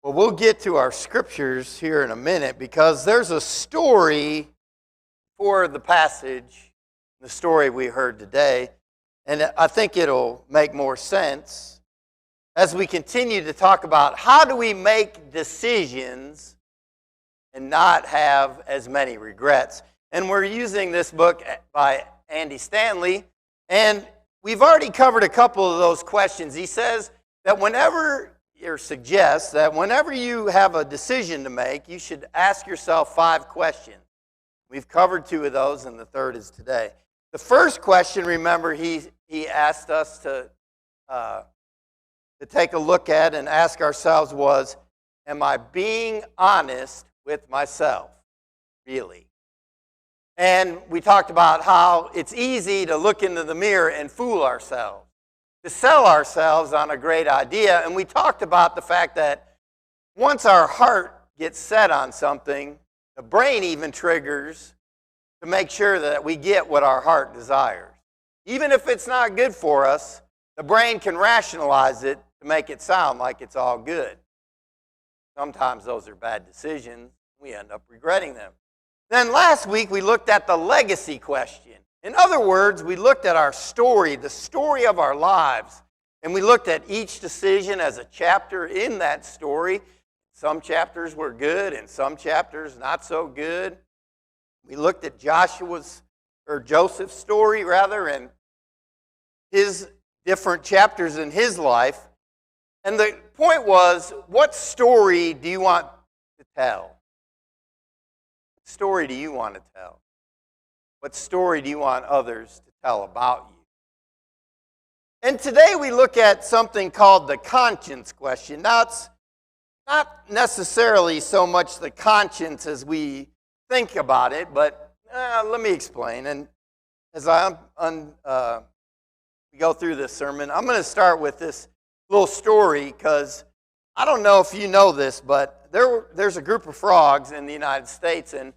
Well, we'll get to our scriptures here in a minute because there's a story for the passage, the story we heard today, and I think it'll make more sense as we continue to talk about how do we make decisions and not have as many regrets. And we're using this book by Andy Stanley, and we've already covered a couple of those questions. He says that suggests that whenever you have a decision to make, you should ask yourself 5 questions. We've covered 2 of those, and the third is today. The first question, remember, he asked us to take a look at and ask ourselves was, am I being honest with myself, really? And we talked about how it's easy to look into the mirror and fool ourselves, to sell ourselves on a great idea. And we talked about the fact that once our heart gets set on something, the brain even triggers to make sure that we get what our heart desires. Even if it's not good for us, the brain can rationalize it to make it sound like it's all good. Sometimes those are bad decisions. We end up regretting them. Then last week we looked at the legacy question. In other words, we looked at our story, the story of our lives, and we looked at each decision as a chapter in that story. Some chapters were good and some chapters not so good. We looked at Joseph's story, and his different chapters in his life. And the point was, what story do you want to tell? What story do you want to tell? What story do you want others to tell about you? And today we look at something called the conscience question. Now, it's not necessarily so much the conscience as we think about it, but let me explain. And as we go through this sermon, I'm going to start with this little story because I don't know if you know this, but there's a group of frogs in the United States, and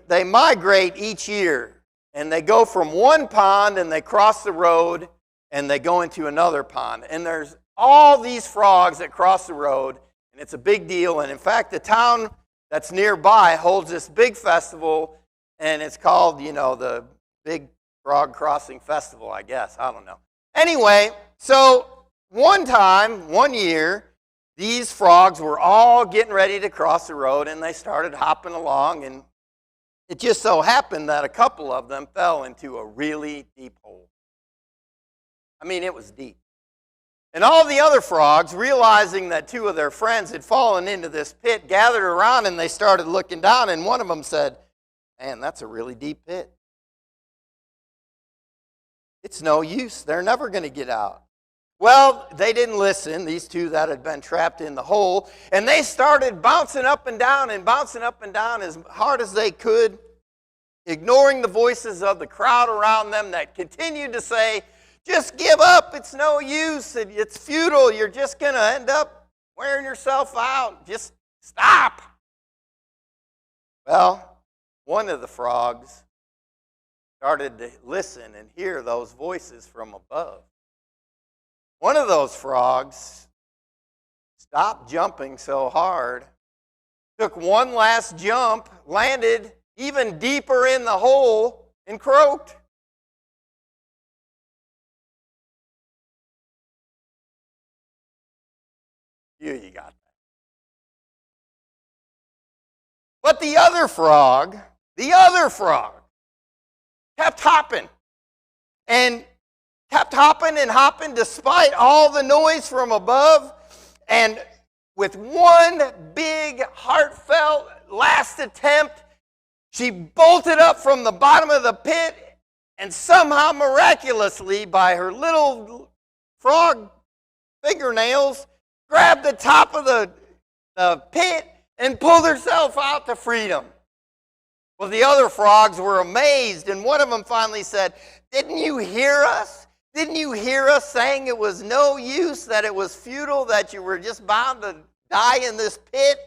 they migrate each year, and they go from one pond and they cross the road and they go into another pond. And there's all these frogs that cross the road, and it's a big deal. And in fact, the town that's nearby holds this big festival, and it's called, the Big Frog Crossing Festival, I guess. I don't know. Anyway, so one year, these frogs were all getting ready to cross the road, and they started hopping along, and it just so happened that a couple of them fell into a really deep hole. I mean, it was deep. And all the other frogs, realizing that 2 of their friends had fallen into this pit, gathered around, and they started looking down, and one of them said, "Man, that's a really deep pit. It's no use. They're never going to get out." Well, they didn't listen, these 2 that had been trapped in the hole, and they started bouncing up and down as hard as they could, ignoring the voices of the crowd around them that continued to say, "Just give up, it's no use, it's futile, you're just going to end up wearing yourself out, just stop." Well, one of the frogs started to listen and hear those voices from above. One of those frogs stopped jumping so hard, took one last jump, landed even deeper in the hole, and croaked. You got that. But the other frog kept hopping and hopping despite all the noise from above. And with one big, heartfelt last attempt, she bolted up from the bottom of the pit and somehow miraculously, by her little frog fingernails, grabbed the top of the pit and pulled herself out to freedom. Well, the other frogs were amazed, and one of them finally said, "Didn't you hear us? Didn't you hear us saying it was no use, that it was futile, that you were just bound to die in this pit?"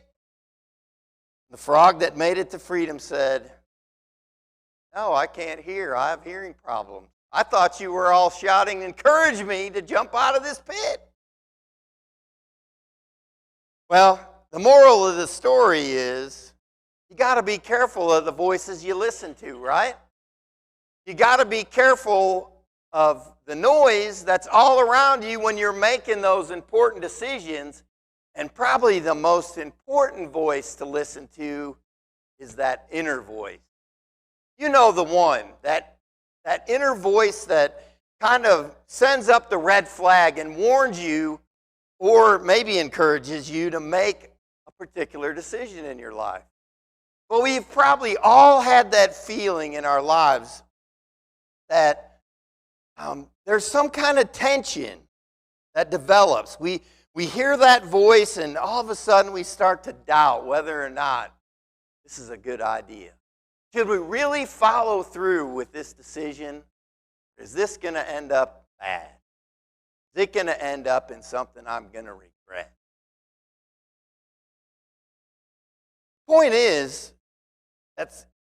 The frog that made it to freedom said, "No, I can't hear. I have hearing problems. I thought you were all shouting, 'Encourage me to jump out of this pit.'" Well, the moral of the story is you got to be careful of the voices you listen to, right? You got to be careful of the noise that's all around you when you're making those important decisions. And probably the most important voice to listen to is that inner voice. You know the one, that inner voice that kind of sends up the red flag and warns you or maybe encourages you to make a particular decision in your life. Well, we've probably all had that feeling in our lives that there's some kind of tension that develops. We hear that voice and all of a sudden we start to doubt whether or not this is a good idea. Should we really follow through with this decision? Is this going to end up bad? Is it going to end up in something I'm going to regret? Point is,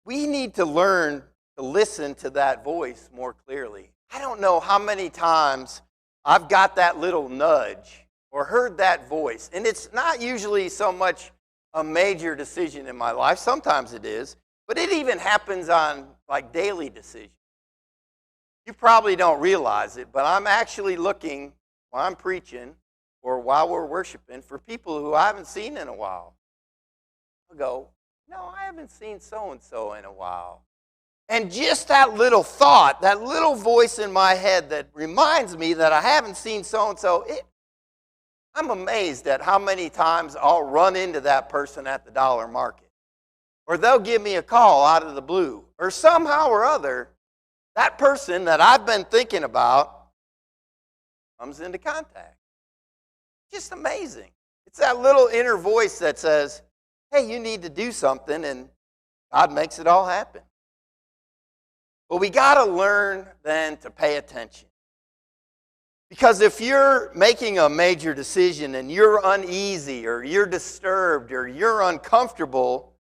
we need to learn to listen to that voice more clearly. I don't know how many times I've got that little nudge or heard that voice. And it's not usually so much a major decision in my life. Sometimes it is. But it even happens on like daily decisions. You probably don't realize it, but I'm actually looking while I'm preaching or while we're worshiping for people who I haven't seen in a while. I'll go, no, I haven't seen so-and-so in a while. And just that little thought, that little voice in my head that reminds me that I haven't seen so-and-so, I'm amazed at how many times I'll run into that person at the dollar market. Or they'll give me a call out of the blue. Or somehow or other, that person that I've been thinking about comes into contact. Just amazing. It's that little inner voice that says, hey, you need to do something, and God makes it all happen. But we got to learn then to pay attention. Because if you're making a major decision and you're uneasy or you're disturbed or you're uncomfortable,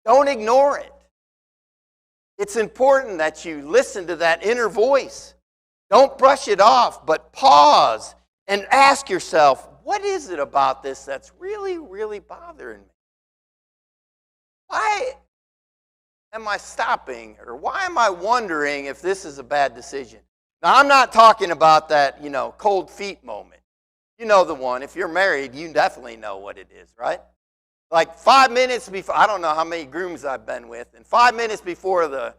don't ignore it. It's important that you listen to that inner voice. Don't brush it off, but pause and ask yourself, what is it about this that's really, really bothering me? Why am I stopping, or why am I wondering if this is a bad decision? Now, I'm not talking about that, cold feet moment. You know the one. If you're married, you definitely know what it is, right? Like 5 minutes before, I don't know how many grooms I've been with, and 5 minutes before the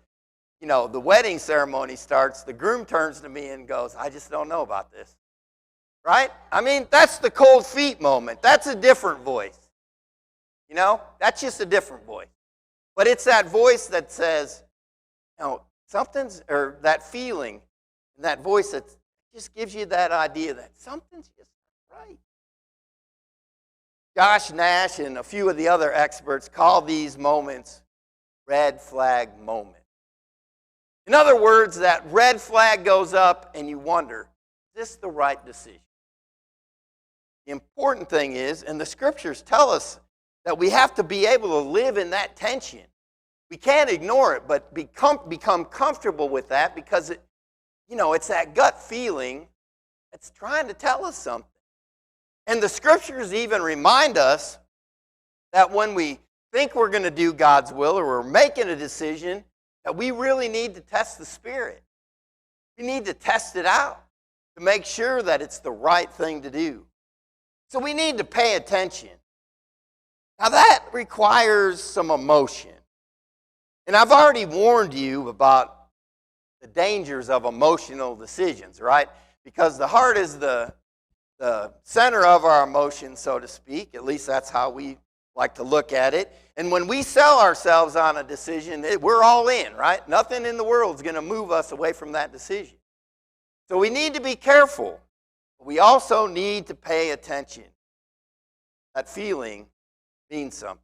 wedding ceremony starts, the groom turns to me and goes, I just don't know about this, right? I mean, that's the cold feet moment. That's a different voice. That's just a different voice. But it's that voice that says, something's, or that feeling, and that voice that just gives you that idea that something's just not right. Josh Nash and a few of the other experts call these moments red flag moments. In other words, that red flag goes up and you wonder, is this the right decision? The important thing is, and the scriptures tell us that we have to be able to live in that tension. We can't ignore it, but become comfortable with that because it's that gut feeling that's trying to tell us something. And the scriptures even remind us that when we think we're going to do God's will or we're making a decision, that we really need to test the Spirit. We need to test it out to make sure that it's the right thing to do. So we need to pay attention. Now that requires some emotion. And I've already warned you about the dangers of emotional decisions, right? Because the heart is the center of our emotions, so to speak. At least that's how we like to look at it. And when we sell ourselves on a decision, we're all in, right? Nothing in the world is going to move us away from that decision. So we need to be careful. We also need to pay attention. That feeling means something.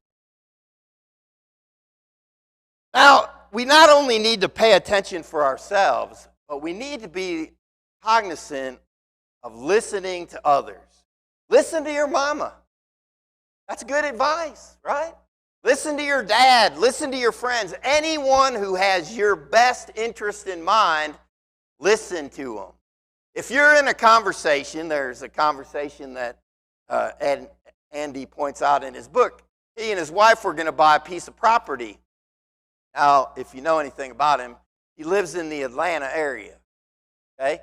Now, we not only need to pay attention for ourselves, but we need to be cognizant of listening to others. Listen to your mama. That's good advice, right? Listen to your dad. Listen to your friends. Anyone who has your best interest in mind, listen to them. If you're in a conversation, there's a conversation that Andy points out in his book, he and his wife were going to buy a piece of property. Now, if you know anything about him, he lives in the Atlanta area, okay?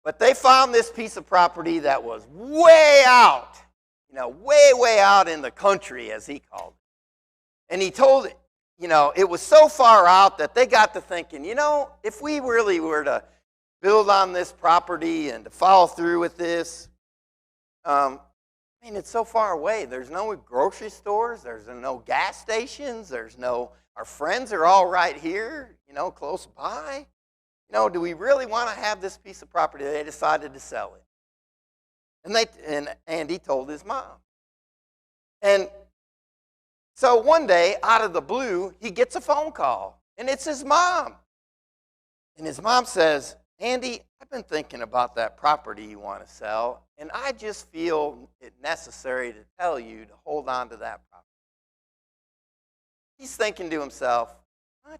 But they found this piece of property that was way out, way out in the country, as he called it. And he told it, it was so far out that they got to thinking, if we really were to build on this property and to follow through with this, it's so far away. There's no grocery stores. There's no gas stations. Our friends are all right here, close by. Do we really want to have this piece of property? They decided to sell it. And Andy told his mom. And so one day, out of the blue, he gets a phone call, and it's his mom. And his mom says, Andy, I've been thinking about that property you want to sell, and I just feel it necessary to tell you to hold on to that property. He's thinking to himself, what?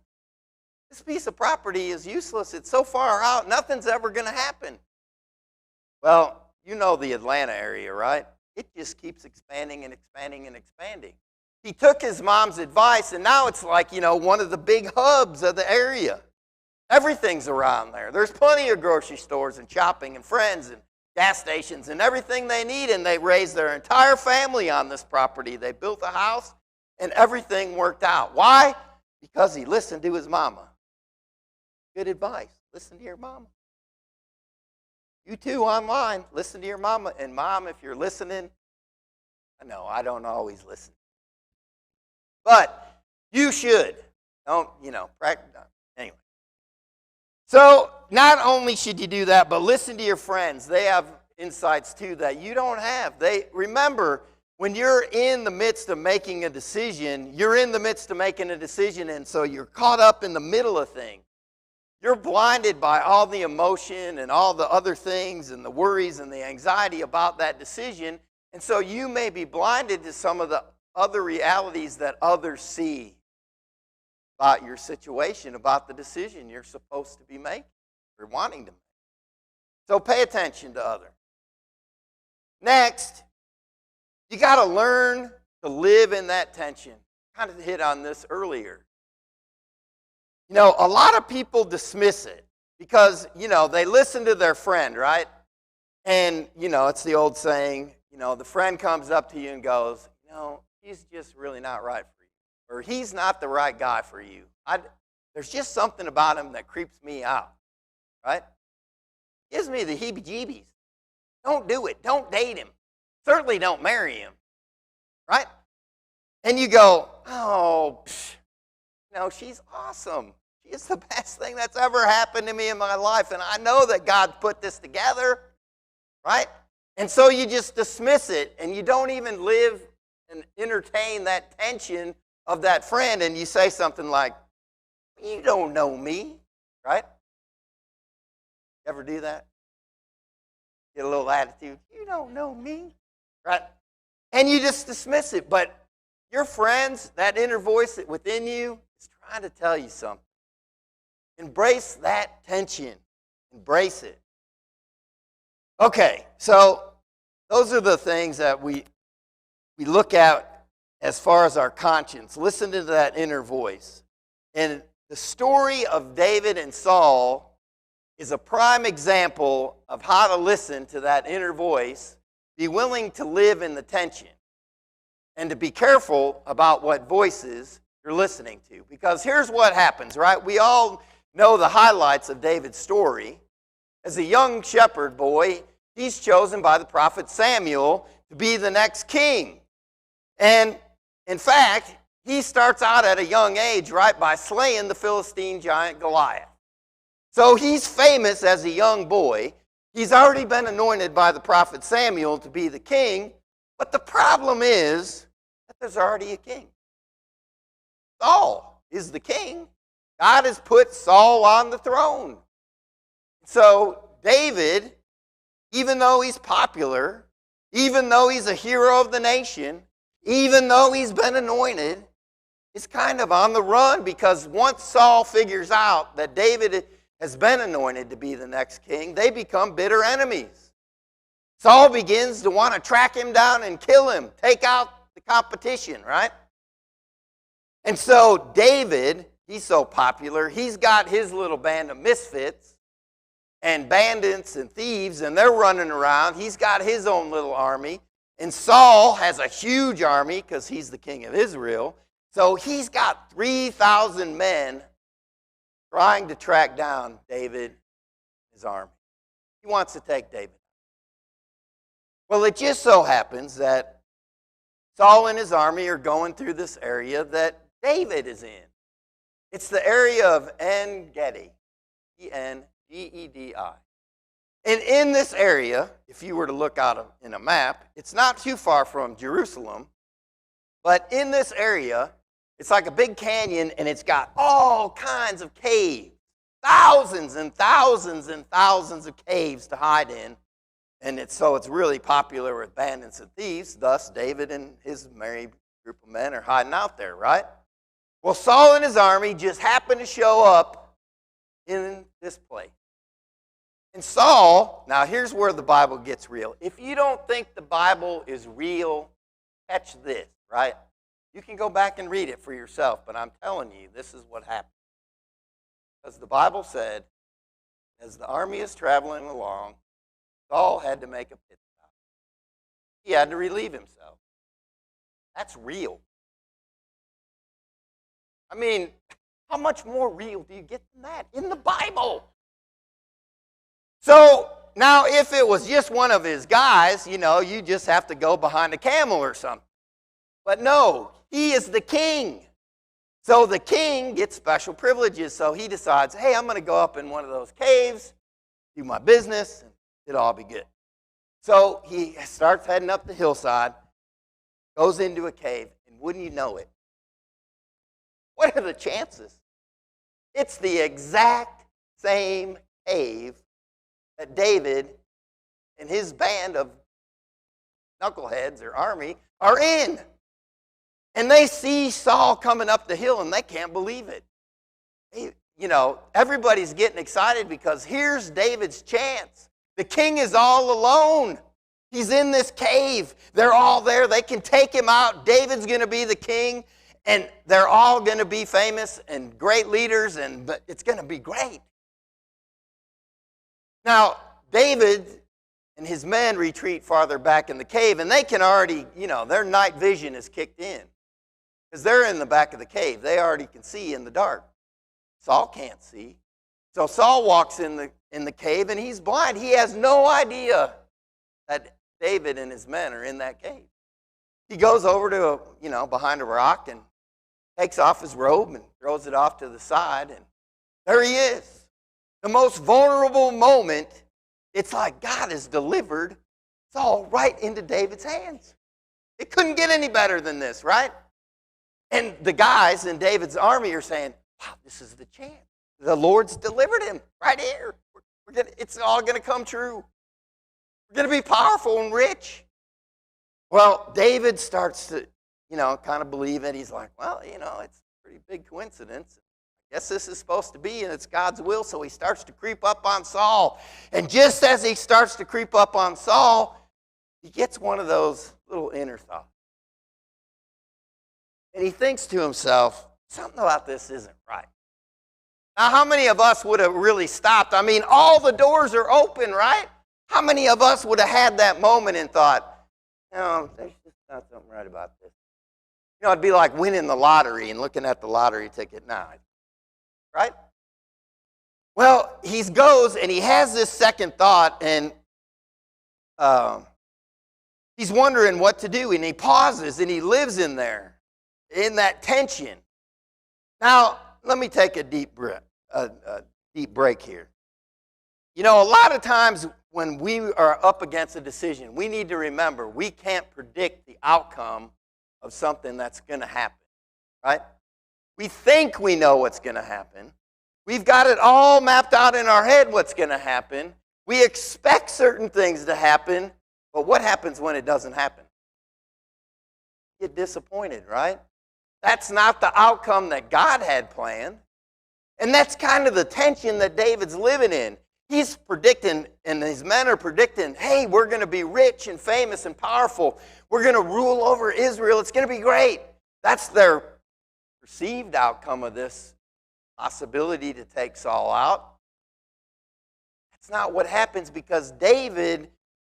This piece of property is useless. It's so far out, nothing's ever going to happen. Well, you know the Atlanta area, right? It just keeps expanding and expanding and expanding. He took his mom's advice, and now it's like, one of the big hubs of the area. Everything's around there. There's plenty of grocery stores and shopping and friends and gas stations and everything they need, and they raised their entire family on this property. They built a house, and everything worked out. Why? Because he listened to his mama. Good advice. Listen to your mama. You too online, listen to your mama. And Mom, if you're listening, I know I don't always listen. But you should. Don't, practice. Anyway. So not only should you do that, but listen to your friends. They have insights too that you don't have. Remember, when you're in the midst of making a decision, and so you're caught up in the middle of things. You're blinded by all the emotion and all the other things and the worries and the anxiety about that decision. And so you may be blinded to some of the other realities that others see about your situation, about the decision you're supposed to be making or wanting to make. So pay attention to others. Next, you got to learn to live in that tension. Kind of hit on this earlier. A lot of people dismiss it because, they listen to their friend, right? And, it's the old saying, the friend comes up to you and goes, he's just really not right for you. Or he's not the right guy for you. There's just something about him that creeps me out, right? Gives me the heebie-jeebies. Don't do it. Don't date him. Certainly don't marry him, right? And you go, she's awesome. She is the best thing that's ever happened to me in my life, and I know that God put this together, right? And so you just dismiss it, and you don't even live and entertain that tension of that friend, and you say something like, you don't know me, right? You ever do that? Get a little attitude, you don't know me, right? And you just dismiss it, but your friends, that inner voice within you is trying to tell you something. Embrace that tension. Embrace it. Okay, so those are the things that we look at as far as our conscience. Listen to that inner voice. And the story of David and Saul is a prime example of how to listen to that inner voice, be willing to live in the tension, and to be careful about what voices you're listening to. Because here's what happens, right? We all know the highlights of David's story. As a young shepherd boy, he's chosen by the prophet Samuel to be the next king. And in fact, he starts out at a young age, right, by slaying the Philistine giant Goliath. So he's famous as a young boy. He's already been anointed by the prophet Samuel to be the king. But the problem is that there's already a king. Saul is the king. God has put Saul on the throne. So David, even though he's popular, even though he's a hero of the nation, even though he's been anointed, is kind of on the run, because once Saul figures out that David has been anointed to be the next king, they become bitter enemies. Saul begins to want to track him down and kill him, take out the competition, right? And so David, he's so popular, he's got his little band of misfits and bandits and thieves, and they're running around. He's got his own little army. And Saul has a huge army because he's the king of Israel. So he's got 3,000 men trying to track down David, his army. He wants to take David. Well, it just so happens that Saul and his army are going through this area that David is in. It's the area of En-Gedi, E-N-G-E-D-I. And in this area, if you were to look out in a map, it's not too far from Jerusalem, but in this area, it's like a big canyon, and it's got all kinds of caves, thousands and thousands and thousands of caves to hide in. And it's really popular with bandits and thieves. Thus, David and his merry group of men are hiding out there, right? Well, Saul and his army just happened to show up in this place. And Saul, now here's where the Bible gets real. If you don't think the Bible is real, catch this, right? You can go back and read it for yourself, but I'm telling you, this is what happened. Because the Bible said, as the army is traveling along, Saul had to make a pit stop. He had to relieve himself. That's real. I mean, how much more real do you get than that in the Bible? So now if it was just one of his guys, you just have to go behind a camel or something. But no, he is the king. So the king gets special privileges. So he decides, hey, I'm going to go up in one of those caves, do my business, and it'll all be good. So he starts heading up the hillside, goes into a cave, and wouldn't you know it? What are the chances? It's the exact same cave that David and his band of knuckleheads or army are in. And they see Saul coming up the hill, and they can't believe it. Everybody's getting excited because here's David's chance. The king is all alone. He's in this cave. They're all there. They can take him out. David's going to be the king, and they're all going to be famous and great leaders, but it's going to be great. Now, David and his men retreat farther back in the cave, and they can already, their night vision is kicked in. Because they're in the back of the cave. They already can see in the dark. Saul can't see. So Saul walks in the cave, and he's blind. He has no idea that David and his men are in that cave. He goes over to, behind a rock and takes off his robe and throws it off to the side, and there he is. The most vulnerable moment, it's like God has delivered Saul right into David's hands. It couldn't get any better than this, right? And the guys in David's army are saying, wow, this is the chance. The Lord's delivered him right here. It's all going to come true. We're going to be powerful and rich. Well, David starts to, kind of believe it. He's like, well, it's a pretty big coincidence. I guess this is supposed to be, and it's God's will. So he starts to creep up on Saul. And just as he starts to creep up on Saul, he gets one of those little inner thoughts. And he thinks to himself, something about this isn't right. Now, how many of us would have really stopped? I mean, all the doors are open, right? How many of us would have had that moment and thought, no, there's just not something right about this? It'd be like winning the lottery and looking at the lottery ticket now, right? Well, he goes and he has this second thought, and he's wondering what to do, and he pauses and he lives in there. In that tension. Now, let me take a deep break here. A lot of times when we are up against a decision, we need to remember we can't predict the outcome of something that's going to happen, right? We think we know what's going to happen. We've got it all mapped out in our head what's going to happen. We expect certain things to happen, but what happens when it doesn't happen? You get disappointed, right? That's not the outcome that God had planned. And that's kind of the tension that David's living in. He's predicting, and his men are predicting, hey, we're going to be rich and famous and powerful. We're going to rule over Israel. It's going to be great. That's their perceived outcome of this possibility to take Saul out. That's not what happens, because David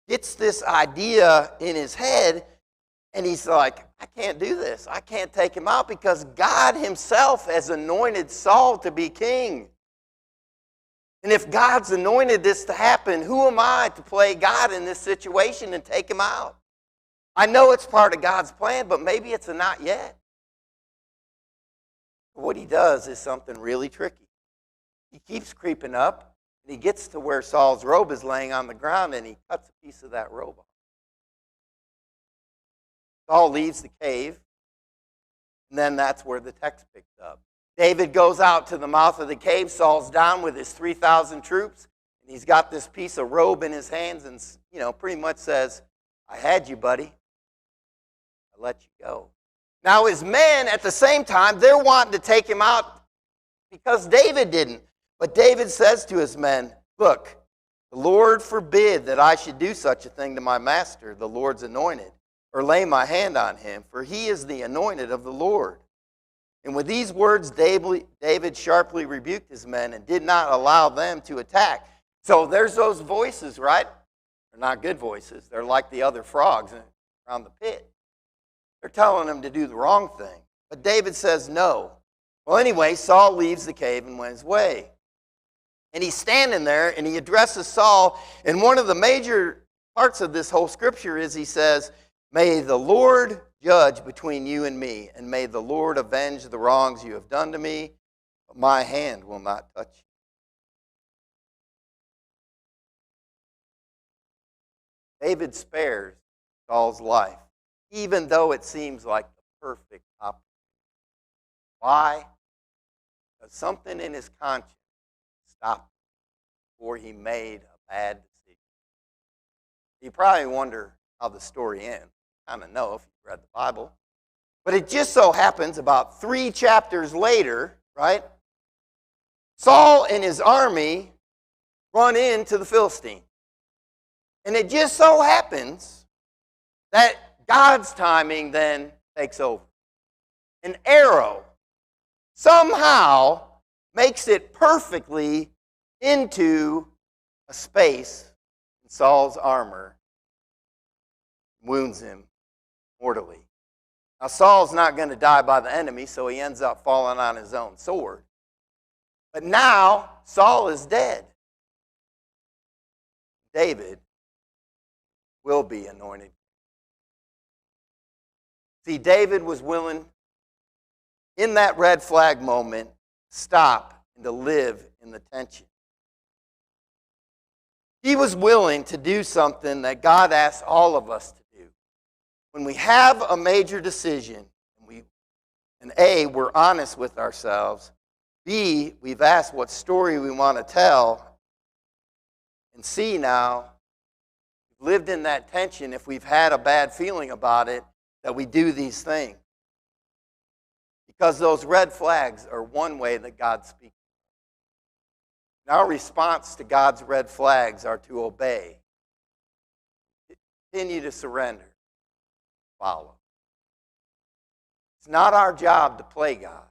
gets this idea in his head, and he's like, I can't do this. I can't take him out because God himself has anointed Saul to be king. And if God's anointed this to happen, who am I to play God in this situation and take him out? I know it's part of God's plan, but maybe it's a not yet. What he does is something really tricky. He keeps creeping up, and he gets to where Saul's robe is laying on the ground, and he cuts a piece of that robe off. Saul leaves the cave, and then that's where the text picks up. David goes out to the mouth of the cave. Saul's down with his 3,000 troops, and he's got this piece of robe in his hands and, pretty much says, I had you, buddy. I let you go. Now his men, at the same time, they're wanting to take him out because David didn't. But David says to his men, look, the Lord forbid that I should do such a thing to my master, the Lord's anointed, or lay my hand on him, for he is the anointed of the Lord. And with these words, David sharply rebuked his men and did not allow them to attack. So there's those voices, right? They're not good voices. They're like the other frogs around the pit. They're telling him to do the wrong thing. But David says no. Well, anyway, Saul leaves the cave and went his way. And he's standing there, and he addresses Saul. And one of the major parts of this whole scripture is he says, may the Lord judge between you and me, and may the Lord avenge the wrongs you have done to me, but my hand will not touch you. David spares Saul's life, even though it seems like the perfect opportunity. Why? Because something in his conscience stopped him before he made a bad decision. You probably wonder how the story ends. Kind of know if you've read the Bible. But it just so happens about 3 chapters later, right? Saul and his army run into the Philistines. And it just so happens that God's timing then takes over. An arrow somehow makes it perfectly into a space in Saul's armor, wounds him mortally. Now, Saul's not going to die by the enemy, so he ends up falling on his own sword. But now, Saul is dead. David will be anointed. See, David was willing, in that red flag moment, to stop and to live in the tension. He was willing to do something that God asks all of us to do. When we have a major decision, and A, we're honest with ourselves, B, we've asked what story we want to tell, and C, now, we've lived in that tension if we've had a bad feeling about it, that we do these things. Because those red flags are one way that God speaks. And our response to God's red flags are to obey, continue to surrender, follow. It's not our job to play God.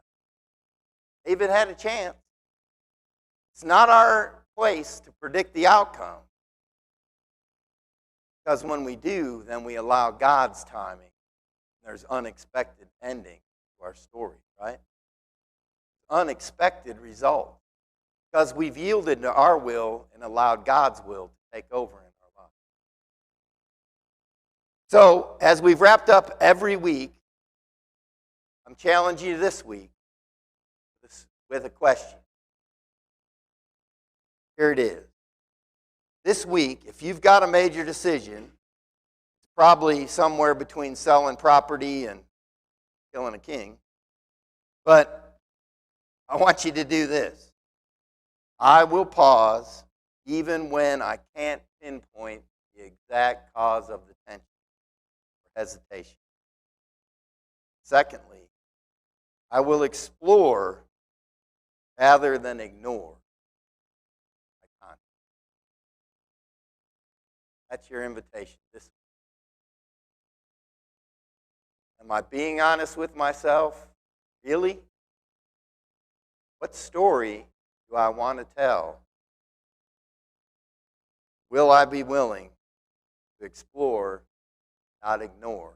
David had a chance. It's not our place to predict the outcome. Because when we do, then we allow God's timing. There's unexpected ending to our story, right? Unexpected result. Because we've yielded to our will and allowed God's will to take over in our lives. So, as we've wrapped up every week, I'm challenging you this week with a question. Here it is. This week, if you've got a major decision, it's probably somewhere between selling property and killing a king. But I want you to do this. I will pause even when I can't pinpoint the exact cause of the tension or hesitation. Secondly, I will explore rather than ignore my conscience. That's your invitation. Am I being honest with myself? Really? What story do I want to tell? Will I be willing to explore, not ignore?